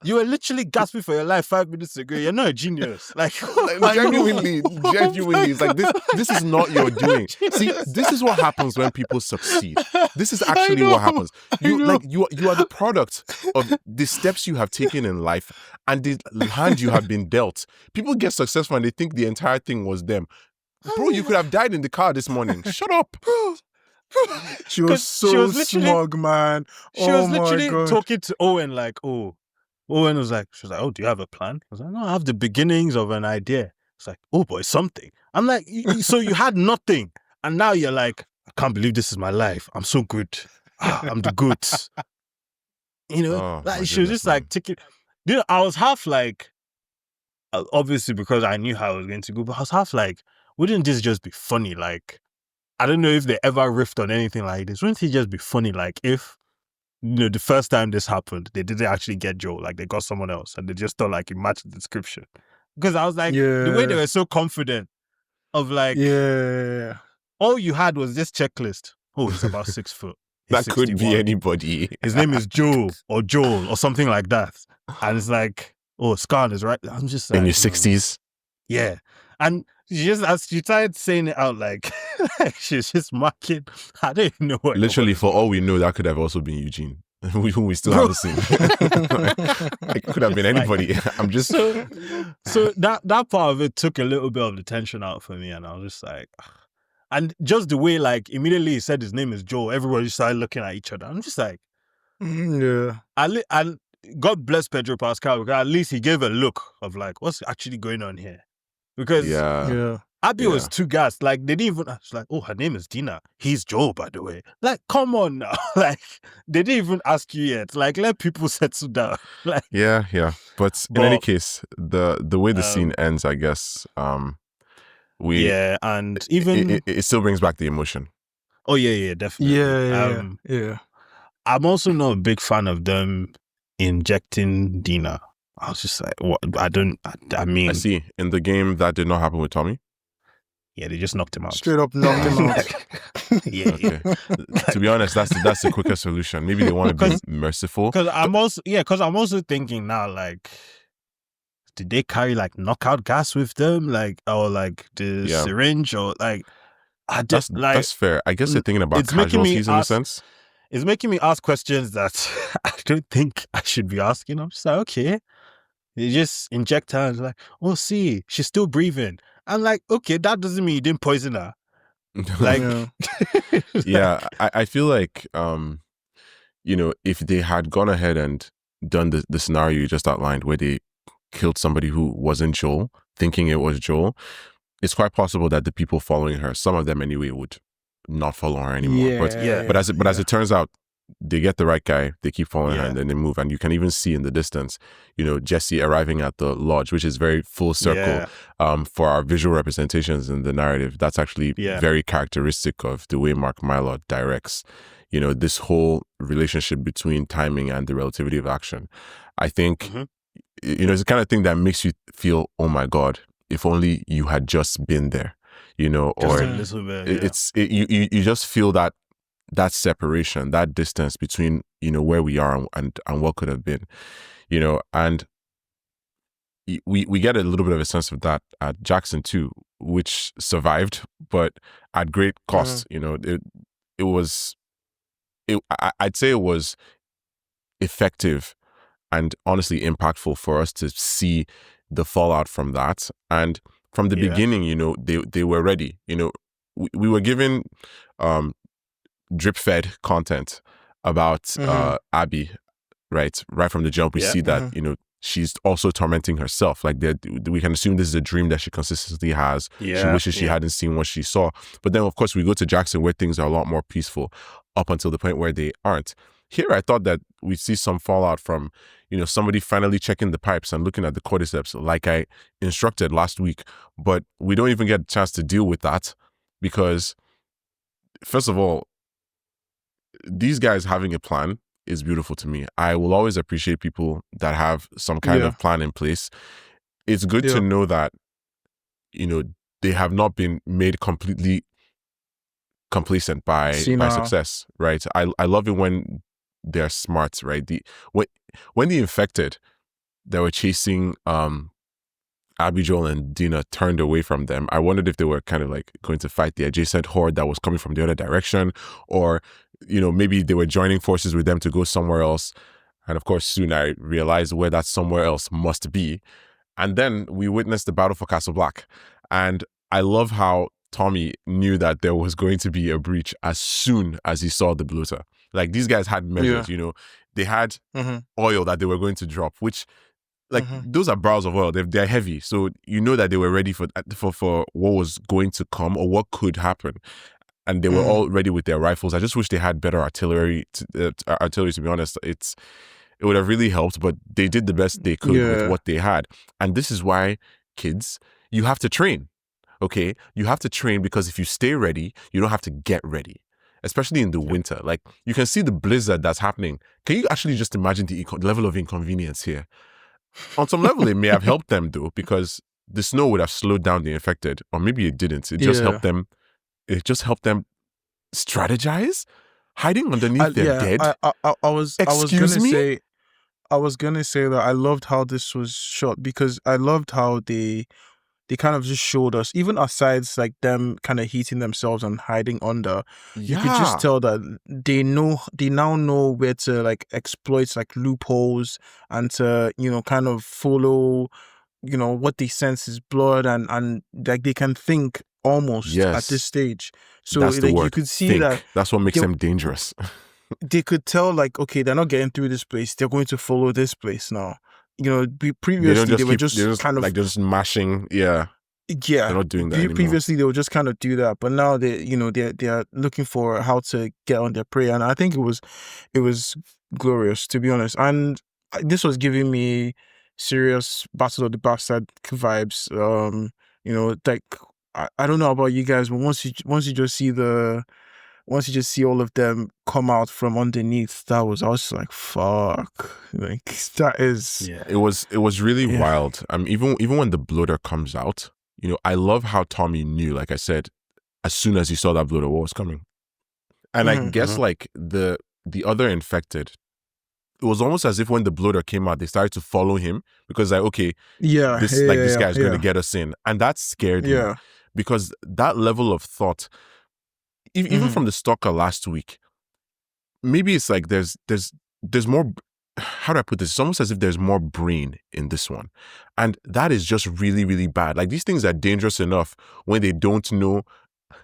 you were literally gasping for your life 5 minutes ago. You're not a genius. Like, genuinely, it's like, this is not your doing. See, this is what happens when people succeed. This is actually what happens. You are the product of the steps you have taken in life and the hand you have been dealt. People get successful and they think the entire thing was them. Bro, you could have died in the car this morning. Shut up. She was smug, man. She was literally talking to Owen like, oh. Owen was like, she was like, oh, do you have a plan? I was like, no, I have the beginnings of an idea. It's like, oh boy, something. I'm like, so you had nothing. And now you're like, I can't believe this is my life. I'm so good. I'm the goods. You know, she was just like ticking. You know, I was half like, obviously because I knew how it was going to go, but I was half like, wouldn't this just be funny? Like, I don't know if they ever riffed on anything like this. Wouldn't it just be funny? Like, if, you know, the first time this happened, they didn't actually get Joe. Like, they got someone else and they just thought, like, it matched the description. Because I was like, the way they were so confident of, like, all you had was this checklist. Oh, he's about 6 foot. That could be anybody. His name is Joe or Joel or something like that. And it's like, oh, Scan is right. I'm just like, in your 60s. Yeah. And as she started saying it out, like, she's just marking. I don't even know what. Literally, for all we know, that could have also been Eugene, who we still haven't seen. It could have been anybody. I'm just so that part of it took a little bit of the tension out for me, and I was just like, and just the way, like, immediately he said his name is Joe, everybody started looking at each other. I'm just like, yeah. And God bless Pedro Pascal, because at least he gave a look of like, what's actually going on here? Because Yeah. Abby was too gassed. Like, they didn't even, she's like, oh, her name is Dina. He's Joe, by the way. Like, come on now. Like, they didn't even ask you yet. Like, let people settle down. Like, yeah. But in any case, the way the scene ends, I guess, and even it still brings back the emotion. Oh yeah, definitely. Yeah. I'm also not a big fan of them injecting Dina. I was just like, what? I mean, I see. In the game, that did not happen with Tommy. Yeah, they just knocked him out. Straight up knocked him out. Okay. To be honest, that's the quicker solution. Maybe they want to be merciful. Because I'm also thinking now, like, did they carry like knockout gas with them, like, or like the syringe, or like? That's fair. I guess they're thinking about casualties in a sense. It's making me ask questions that I don't think I should be asking. I'm just like, okay. They just inject her and like, oh, see, she's still breathing. I'm like, okay, that doesn't mean you didn't poison her. Like, I feel like, if they had gone ahead and done the scenario you just outlined where they killed somebody who wasn't Joel, thinking it was Joel, it's quite possible that the people following her, some of them anyway, would not follow her anymore. But as it turns out, they get the right guy, they keep following her, and then they move. And you can even see in the distance, Jesse arriving at the lodge, which is very full circle for our visual representations in the narrative. That's actually very characteristic of the way Mark Mylod directs, this whole relationship between timing and the relativity of action. I think, it's the kind of thing that makes you feel, oh my God, if only you had just been there, or a little bit, you just feel that separation, that distance between, where we are and what could have been, and we get a little bit of a sense of that at Jackson too, which survived, but at great cost. I'd say it was effective and honestly impactful for us to see the fallout from that. And from the beginning, they were ready. We were given drip-fed content about Abby, right from the jump. We see that she's also tormenting herself. Like, we can assume this is a dream that she consistently has. She wishes she hadn't seen what she saw. But then, of course, we go to Jackson where things are a lot more peaceful up until the point where they aren't. Here, I thought that we'd see some fallout from, somebody finally checking the pipes and looking at the cordyceps like I instructed last week. But we don't even get a chance to deal with that because, first of all, these guys having a plan is beautiful to me. I will always appreciate people that have some kind of plan in place. It's good to know that, they have not been made completely complacent by success, right? I love it when they're smart, right? When the infected that were chasing Abby, Joel, and Dina turned away from them, I wondered if they were kind of like going to fight the adjacent horde that was coming from the other direction, or maybe they were joining forces with them to go somewhere else. And of course, soon I realized where that somewhere else must be. And then we witnessed the battle for Castle Black. And I love how Tommy knew that there was going to be a breach as soon as he saw the bloater. Like, these guys had measures, they had oil that they were going to drop, which, like, those are barrels of oil. They're heavy. So that they were ready for what was going to come or what could happen. And they were all ready with their rifles. I just wish they had better artillery, to be honest. It would have really helped, but they did the best they could with what they had. And this is why, kids, you have to train, okay? You have to train because if you stay ready, you don't have to get ready, especially in the winter. Like, you can see the blizzard that's happening. Can you actually just imagine the level of inconvenience here? On some level, it may have helped them, though, because the snow would have slowed down the infected, or maybe it didn't. It just helped them. It just helped them strategize, hiding underneath their dead. I was gonna say that I loved how this was shot because I loved how they kind of just showed us, even aside like them kind of heating themselves and hiding under, you could just tell that they now know where to like exploit like loopholes and to, kind of follow, what they sense is blood and like they can think almost at this stage. So that's the word. you could see think. That's what makes them dangerous. they could tell, like, okay, they're not getting through this place. They're going to follow this place now. You know, They don't previously just they were keep. just kind of They're just mashing. Yeah, they're yeah. not doing that anymore. Previously they would just kind of do that, but now they're looking for how to get on their prey, and I think it was glorious, to be honest. And this was giving me serious Battle of the Bastard vibes. Like I don't know about you guys, but once you just see all of them come out from underneath, I was just like, fuck, like that is Yeah. It was really Yeah. wild. Even when the bloater comes out, I love how Tommy knew, like I said, as soon as he saw that bloater, what was coming. And I Mhm, guess like the other infected, it was almost as if when the bloater came out, they started to follow him because like, okay, yeah, this guy's going to get us in. And that scared me yeah. because that level of thought, even Mhm. from the stalker last week, maybe it's like there's more, how do I put this? It's almost as if there's more brain in this one. And that is just really, really bad. Like these things are dangerous enough when they don't know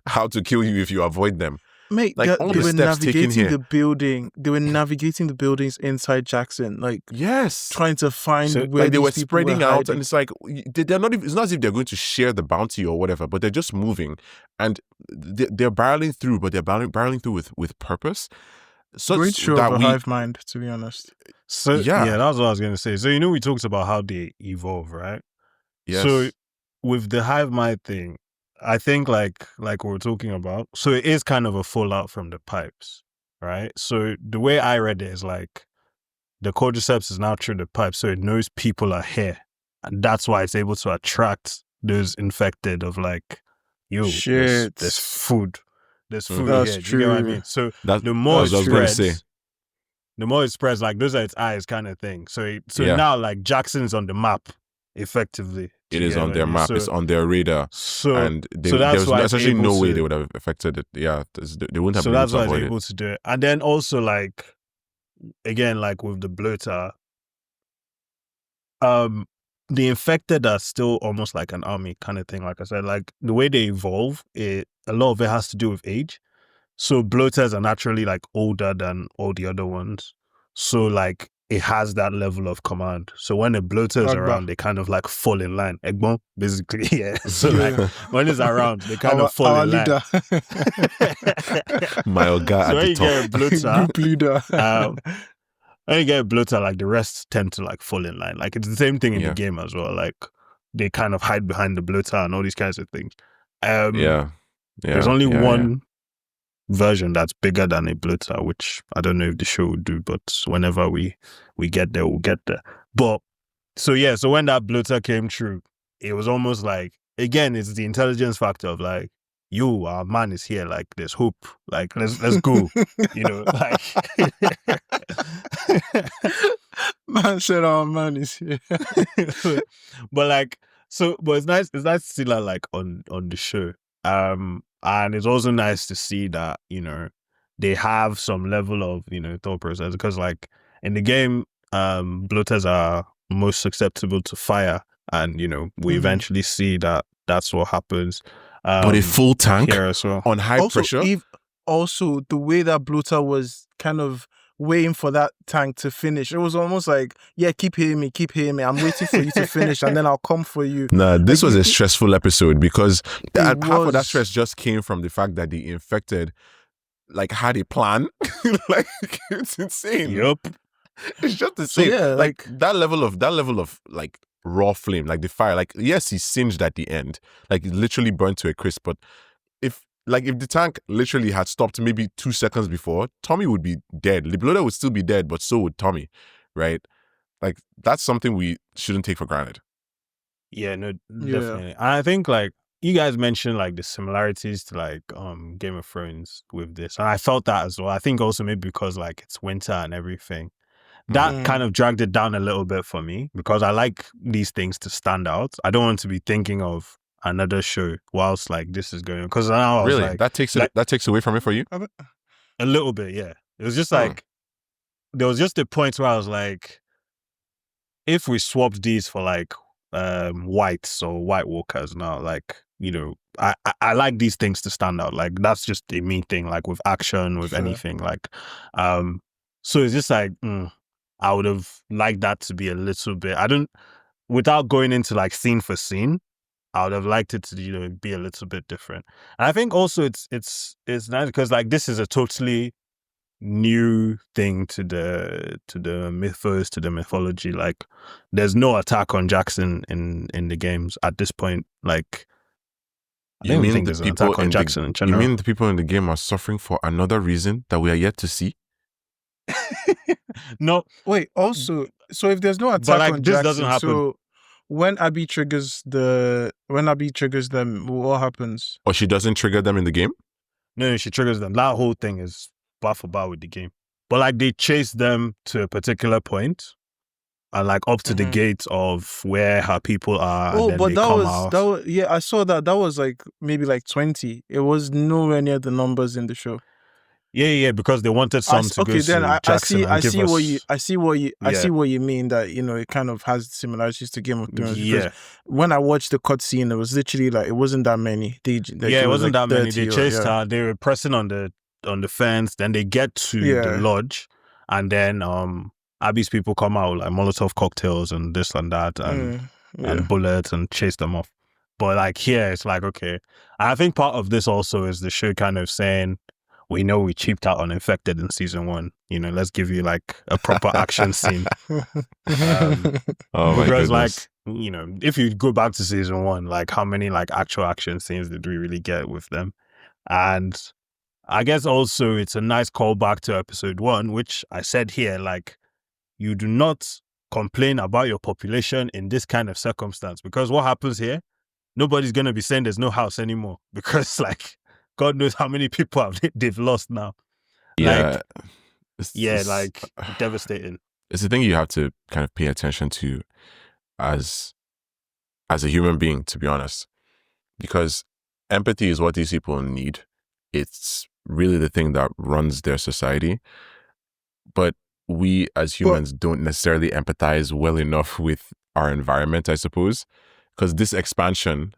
how to kill you if you avoid them. Mate, Like all they the were steps taken navigating here. the building. They were navigating the buildings inside Jackson, like Yes. trying to find So, where Like they these were people spreading were out, hiding. and it's like they're not even, it's not as if they're going to share the bounty or whatever, but they're just moving, and they're barreling through, but they're barreling through with purpose. So Great show of a hive mind, to be honest. So Yeah. that's what I was gonna say. So we talked about how they evolve, right? Yes. So with the hive mind thing, I think like we were talking about, so it is kind of a fallout from the pipes, right? So the way I read it is like the cordyceps is now through the pipe, so it knows people are here, and that's why it's able to attract those infected of like, yo, Shit. there's food. There's food Mhm. That's here. Do you get what I true. mean? So That's the more it what I was going to spreads, say. the more it spreads, like those are its eyes kind of thing. So Yeah. now like Jackson's on the map, effectively. Do It you is get on what I their mean? map. So, It's on their radar. so And so there that's was why it's essentially able no way to- they would have affected it. Yeah, they wouldn't have so been able that's to why it's avoid able it. to do it. And then also like, again, like with the bloater, the infected are still almost like an army kind of thing. Like I said, like the way they evolve, a lot of it has to do with age. So bloaters are naturally like older than all the other ones. So like it has that level of command. So when a bloater is Agba. around, they kind of like fall in line. Egbon, basically, yeah. So Yeah. like when it's around, they kind of fall our in line. leader. My Oga So at when the you get a top. bloater, Group leader. when you get a bloater, like the rest tend to like fall in line. Like it's the same thing in Yeah. the game as well. Like they kind of hide behind the bloater and all these kinds of things. Yeah. There's only one version that's bigger than a bloater, which I don't know if the show would do, but whenever we get there, we'll get there. But so when that bloater came through, it was almost like, again, it's the intelligence factor of like, you, our man is here, like there's hope, like let's go, you know, like Man said our man is here. but like, so but it's nice to see that like on the show. And it's also nice to see that, you know, they have some level of, you know, thought process, because like in the game, bloaters are most susceptible to fire, and you know, we eventually see that that's what happens. But a full tank here as well. on high pressure. Also, the way that bloater was kind of waiting for that tank to finish, it was almost like, yeah, keep hitting me. I'm waiting for you to finish, and then I'll come for you. Nah, this Like, was a stressful episode because half of that was. stress just came from the fact that the infected like had a plan. Like it's insane. Yup. It's just the So, same. yeah, like that level of like raw flame, like the fire. Like yes, he singed at the end, like it literally burned to a crisp. But if the tank literally had stopped maybe 2 seconds before, Tommy would be dead. The bloater would still be dead, but so would Tommy, right? Like that's something we shouldn't take for granted. Yeah, no, definitely. And I think like you guys mentioned like the similarities to like Game of Thrones with this, and I felt that as well. I think also maybe because like it's winter and everything, that kind of dragged it down a little bit for me, because I like these things to stand out. I don't want to be thinking of another show whilst like this is going, because now I was Really, like, that takes away from it for you. a little bit, yeah. It was just like there was just a point where I was like, if we swapped these for like whites or White Walkers now, like, you know, I like these things to stand out. Like that's just a me thing. Like with action, with anything. Like, so it's just like I would have liked that to be a little bit. Without going into like scene for scene, I would have liked it to be a little bit different. And I think also it's nice because like this is a totally new thing to the mythos, to the mythology. Like there's no attack on Jackson in the games at this point. Like I don't think there's an attack on Jackson in general. You mean the people in the game are suffering for another reason that we are yet to see? No. Wait, also, so if there's no attack like, on this Jackson, doesn't happen. so when Abby triggers them, what happens? Or she doesn't trigger them in the game? No, she triggers them. That whole thing is bar for bar with the game. But like they chase them to a particular point and like up to the gate of where her people are. Oh, and then but they that come was out. yeah, I saw that. That was like maybe like 20. It was nowhere near the numbers in the show. Yeah, because they wanted some to go to Jackson and give us. I see what you mean, that it kind of has similarities to Game of Thrones. Yeah. Because when I watched the cutscene, it was literally like it wasn't that many. It wasn't like that many. They 30 chased her. They were pressing on the fence. Then they get to the lodge, and then Abby's people come out with like Molotov cocktails and this and that and bullets and chase them off. But like here, it's like okay. I think part of this also is the show kind of saying, we know we cheaped out on Infected in season 1. Let's give you like a proper action scene. Because like, if you go back to season 1, like how many like actual action scenes did we really get with them? And I guess also it's a nice callback to episode 1, which I said here, like, you do not complain about your population in this kind of circumstance, because what happens here, nobody's going to be saying there's no house anymore, because like, God knows how many people they've lost now. Yeah. Like devastating. It's the thing you have to kind of pay attention to as a human being, to be honest. Because empathy is what these people need. It's really the thing that runs their society. But we as humans don't necessarily empathize well enough with our environment, I suppose. Because this expansion,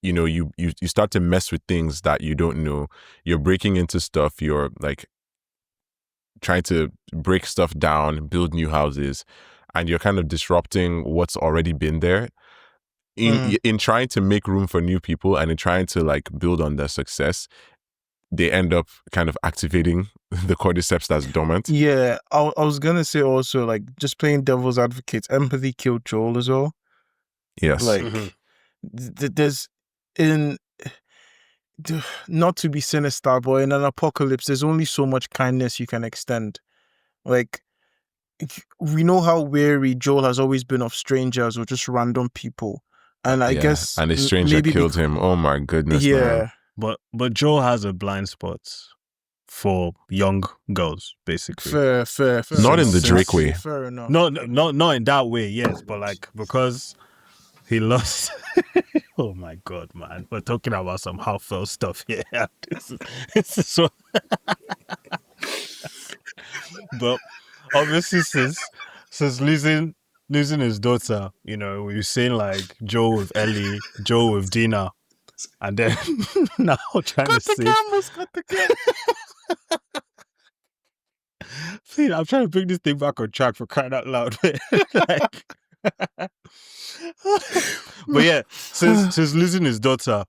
you start to mess with things that you don't know. You're breaking into stuff. You're like trying to break stuff down, build new houses, and you're kind of disrupting what's already been there. In trying to make room for new people and in trying to like build on their success, they end up kind of activating the cordyceps that's dormant. Yeah, I was gonna say also, like, just playing devil's advocate, empathy killed Joel as well. Yes. Like, there's not to be sinister, but in an apocalypse, there's only so much kindness you can extend. Like, we know how wary Joel has always been of strangers or just random people, and I guess and a stranger killed him. Oh my goodness! Yeah, man. But Joel has a blind spot for young girls, basically. Fair. Not in the Drake way. Fair enough. No, not in that way. Yes, but like because he lost. Oh my God, man! We're talking about some heartfelt stuff here. This is so. But obviously, since losing his daughter, we've seen like Joe with Ellie, Joe with Dina, and then now trying to save. Got the cameras. See, I'm trying to bring this thing back on track, for crying out loud. Like, but yeah, since losing his daughter,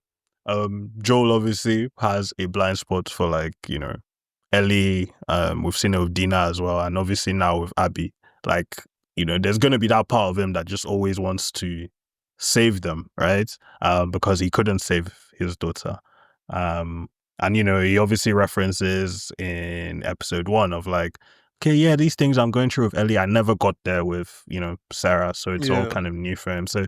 Joel obviously has a blind spot for like, Ellie. We've seen it with Dina as well, and obviously now with Abby. Like, there's gonna be that part of him that just always wants to save them, right? Because he couldn't save his daughter. And he obviously references in episode 1 of like, okay, yeah, these things I'm going through with Ellie, I never got there with, Sarah. So it's all kind of new for him. So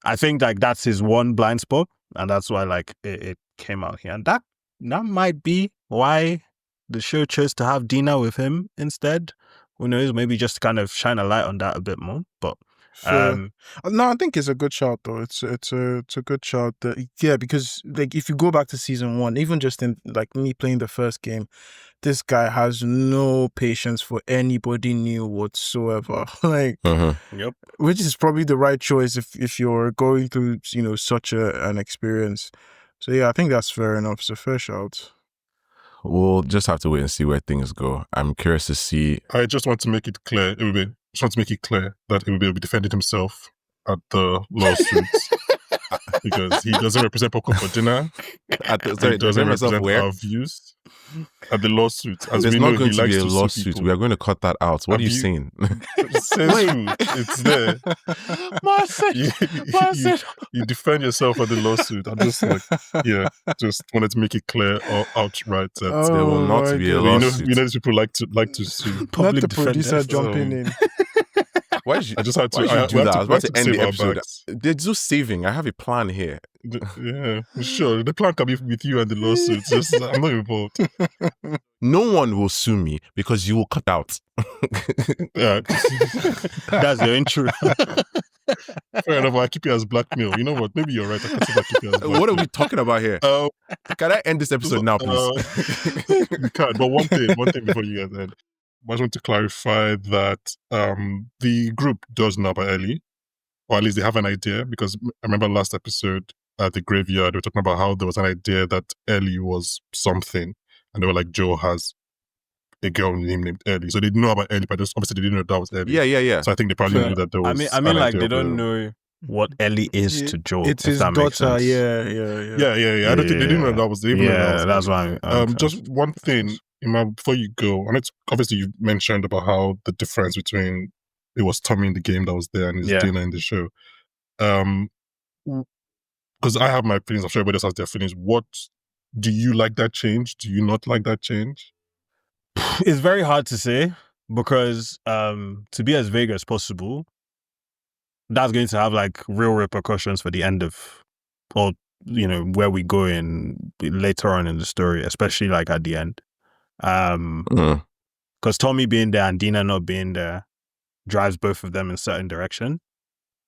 I think like that's his one blind spot. And that's why like it came out here. And that might be why the show chose to have Dina with him instead. Who knows? Maybe just kind of shine a light on that a bit more. But no, I think it's a good shout though. It's a good shout. Because like if you go back to season 1, even just in like me playing the first game, this guy has no patience for anybody new whatsoever. Like, Yep. which is probably the right choice if you're going through, you know, such an experience. So yeah, I think that's fair enough. It's a fair shout. We'll just have to wait and see where things go. I'm curious to see. I just want to make it clear, Ebube, that Ebube will be defending himself at the lawsuits because he doesn't represent Popcorn for Dinner. Sorry, He doesn't represent where? our views at the lawsuits. As There's we not know, going he to likes be a to sue lawsuit. people. We are going to cut that out. What Have are you you- saying? Says who? It's there. You defend yourself at the lawsuit. I'm just like, just wanted to make it clear or outright that There will not my be a goodness. lawsuit. we know these people like to sue. Not Public the defender. producer jumping in. Why did you, I just had to. why did you I, do we have that? to, I was we about have to end save the our episode. backs. They're just saving. I have a plan here. Yeah, sure. The plan can be with you and the lawsuits. Just, I'm not involved. No one will sue me because you will cut out. Yeah, That's your intro. fair enough. I keep it as blackmail. You know what? Maybe you're right. I can't keep it as blackmail. What are we talking about here? Can I end this episode now, please? You can. But one thing before you guys end, I just want to clarify that the group does know about Ellie, or at least they have an idea, because I remember last episode at the graveyard, we were talking about how there was an idea that Ellie was something, and they were like, Joe has a girl named Ellie. So they know about Ellie, but obviously they didn't know that was Ellie. Yeah. So I think they probably Fair. knew that there was I mean, an like idea they of don't know what Ellie is to Joel. It's if his that makes daughter. sense. Yeah. I don't think they didn't know that was. They didn't know that was that's Ellie. why. Just one thing, Imam, before you go, and it's obviously you mentioned about how the difference between it was Tommy in the game that was there and it's Dina in the show. Because I have my feelings, I'm sure everybody else has their feelings. What do you like that change? Do you not like that change? It's very hard to say because to be as vague as possible, that's going to have like real repercussions for the end of, or you know, where we go in later on in the story, especially like at the end. Because Tommy being there and Dina not being there drives both of them in a certain direction.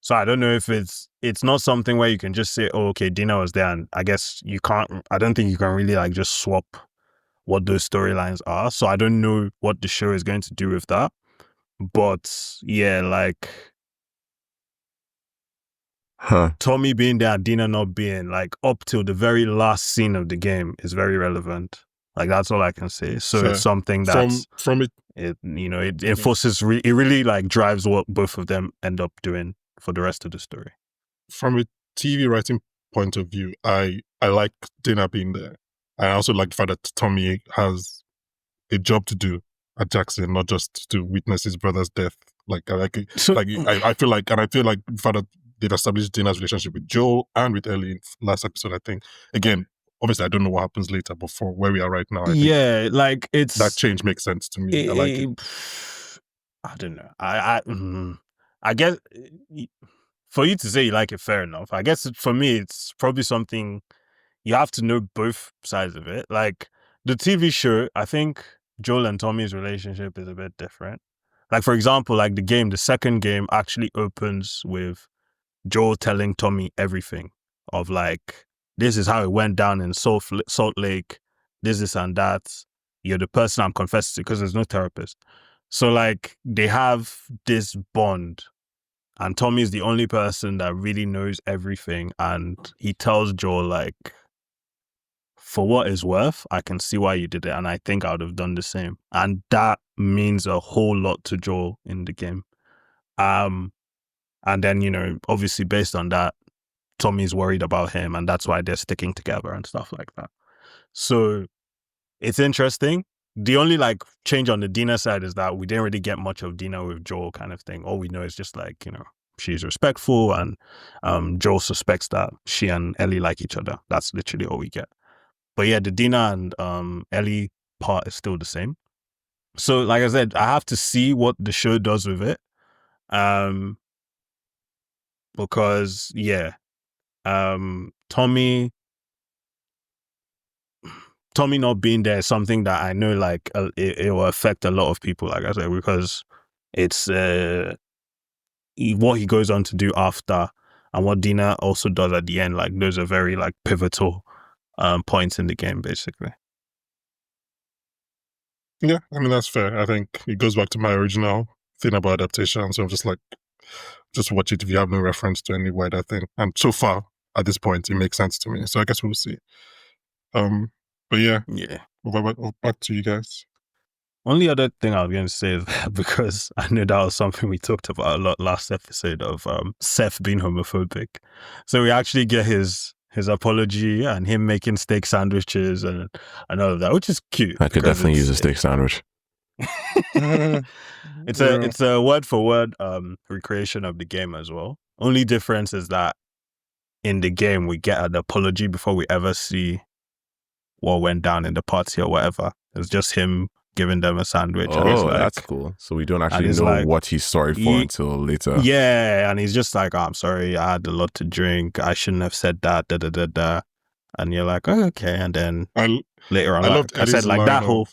So I don't know if it's not something where you can just say, oh, okay, Dina was there, and I guess you can't, I don't think you can really like just swap what those storylines are. So I don't know what the show is going to do with that. But yeah, like Tommy being there and Dina not being, like, up till the very last scene of the game is very relevant. Like, that's all I can say. So it's something that's from it, you know, it enforces, it really like drives what both of them end up doing for the rest of the story. From a TV writing point of view, I like Dina being there. I also like the fact that Tommy has a job to do at Jackson, not just to witness his brother's death. Like, I like it. So, I feel like the fact that they've established Dina's relationship with Joel and with Ellie in last episode, I think, again, obviously I don't know what happens later, but for where we are right now, I think like it's that change makes sense to me. I like it. I don't know. I guess for you to say you like it, fair enough. I guess for me, it's probably something you have to know both sides of it. Like the TV show, I think Joel and Tommy's relationship is a bit different. Like, for example, like the second game actually opens with Joel telling Tommy everything of like, this is how it went down in Salt Lake, this and that. You're the person I'm confessing to, because there's no therapist. So like they have this bond, and Tommy is the only person that really knows everything, and he tells Joel like, for what it's worth, I can see why you did it, and I think I would have done the same. And that means a whole lot to Joel in the game. And then, you know, obviously based on that, Tommy's worried about him, and that's why they're sticking together and stuff like that. So it's interesting. The only like change on the Dina side is that we didn't really get much of Dina with Joel kind of thing. All we know is just like, you know, she's respectful, and Joel suspects that she and Ellie like each other. That's literally all we get. But yeah, the Dina and Ellie part is still the same. So like I said, I have to see what the show does with it. Because yeah, Tommy not being there is something that I know like it will affect a lot of people, like I said, because it's what he goes on to do after and what Dina also does at the end. Like those are very like pivotal points in the game, basically. Yeah, I mean, that's fair. I think it goes back to my original thing about adaptation. So I'm just like, just watch it if you have no reference to any wider thing. And so far, at this point, it makes sense to me. So I guess we'll see. But yeah, back to you guys. Only other thing I was going to say is that because I know that was something we talked about a lot last episode of Seth being homophobic. So we actually get his apology and him making steak sandwiches and all of that, which is cute. I could definitely use a steak sandwich. It's a word for word recreation of the game as well. Only difference is that in the game we get an apology before we ever see what went down in the party or whatever. It's just him giving them a sandwich. Oh, that's cool. So we don't actually know what he's sorry for until later. Yeah, and he's just like, oh, I'm sorry, I had a lot to drink. I shouldn't have said that, da da da da. And you're like, oh, okay. And then later on, I said like that whole...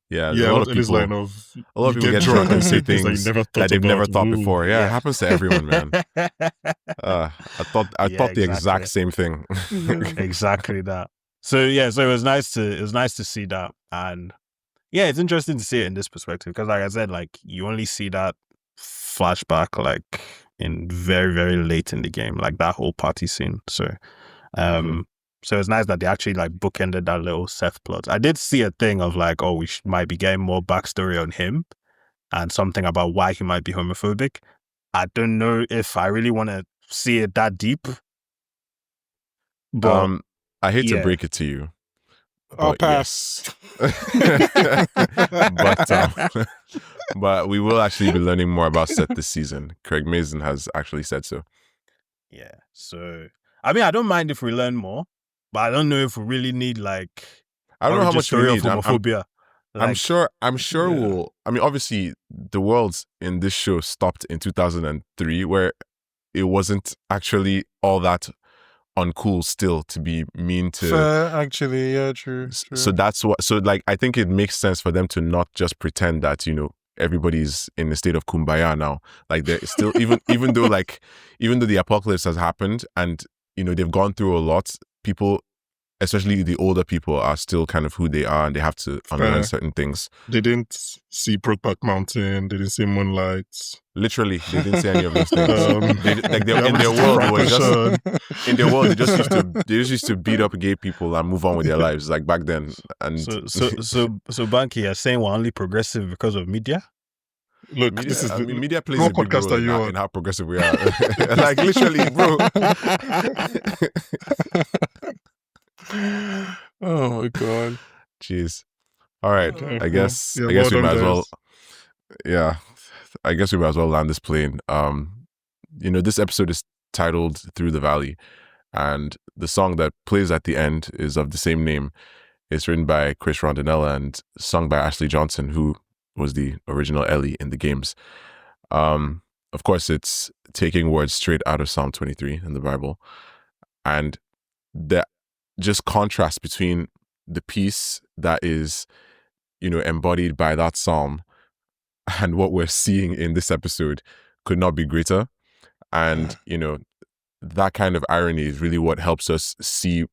Yeah, a lot of people get drunk and say things that they've never thought before. Yeah, it happens to everyone, man. I thought the exact same thing. Exactly that. So yeah, so it was nice to see that, and yeah, it's interesting to see it in this perspective because, like I said, like you only see that flashback like in very very late in the game, like that whole party scene. So, so it's nice that they actually like bookended that little Seth plot. I did see a thing of like, oh, we might be getting more backstory on him and something about why he might be homophobic. I don't know if I really want to see it that deep. But I hate to break it to you. I'll pass. Yes. but we will actually be learning more about Seth this season. Craig Mazin has actually said so. Yeah. So, I mean, I don't mind if we learn more, but I don't know if we really need like... I don't know how much we need. Homophobia. I'm sure we'll... I mean, obviously, the worlds in this show stopped in 2003 where it wasn't actually all that uncool still to be mean to... Actually, yeah, true. So that's what... So, like, I think it makes sense for them to not just pretend that, you know, everybody's in a state of kumbaya now. Like, they're still... even though the apocalypse has happened and, you know, they've gone through a lot, people... especially the older people are still kind of who they are and they have to unlearn certain things. They didn't see Brokeback Mountain. They didn't see Moonlight. Literally, they didn't see any of those things. In their world, they just used to beat up gay people and move on with their lives like back then. And so Banky, you're saying we're only progressive because of media? Look, media plays a big role in how progressive we are. Like literally, bro. Oh my god. Jeez. All right. I guess we might as well. Yeah. I guess we might as well land this plane. You know, this episode is titled Through the Valley, and the song that plays at the end is of the same name. It's written by Chris Rondinella and sung by Ashley Johnson, who was the original Ellie in the games. Of course, it's taking words straight out of Psalm 23 in the Bible. And the just contrast between the peace that is, you know, embodied by that psalm and what we're seeing in this episode could not be greater. And, you know, that kind of irony is really what helps us see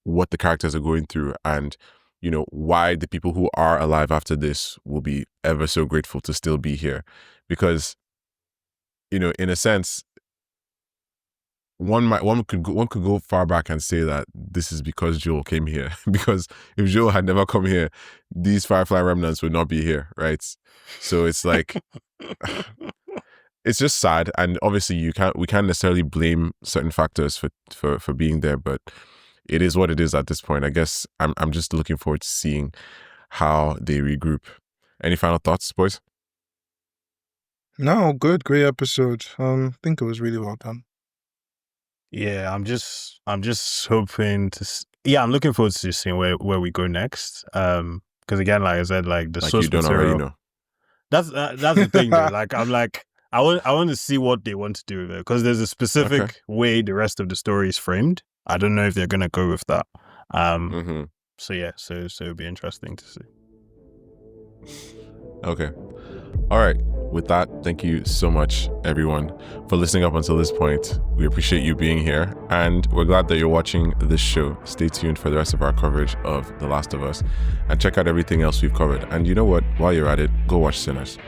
what the characters are going through and, you know, why the people who are alive after this will be ever so grateful to still be here. Because, you know, in a sense, one could go far back and say that this is because Joel came here. Because if Joel had never come here, these Firefly remnants would not be here, right? So it's like it's just sad, and obviously we can't necessarily blame certain factors for being there, but it is what it is at this point. I guess I'm just looking forward to seeing how they regroup. Any final thoughts, boys? No, good, great episode. I think it was really well done. Yeah, I'm just hoping to. I'm looking forward to seeing where we go next. Because again, like I said, like the source you don't material. already know. That's the thing, though. Like I want to see what they want to do with it because there's a specific way the rest of the story is framed. I don't know if they're gonna go with that. So yeah, so it'll be interesting to see. Okay. All right. with that, thank you so much, everyone, for listening up until this point. We appreciate you being here, and we're glad that you're watching this show. Stay tuned for the rest of our coverage of The Last of Us, and check out everything else we've covered. And you know what? While you're at it, go watch Sinners.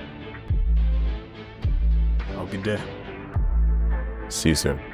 I'll be there. See you soon.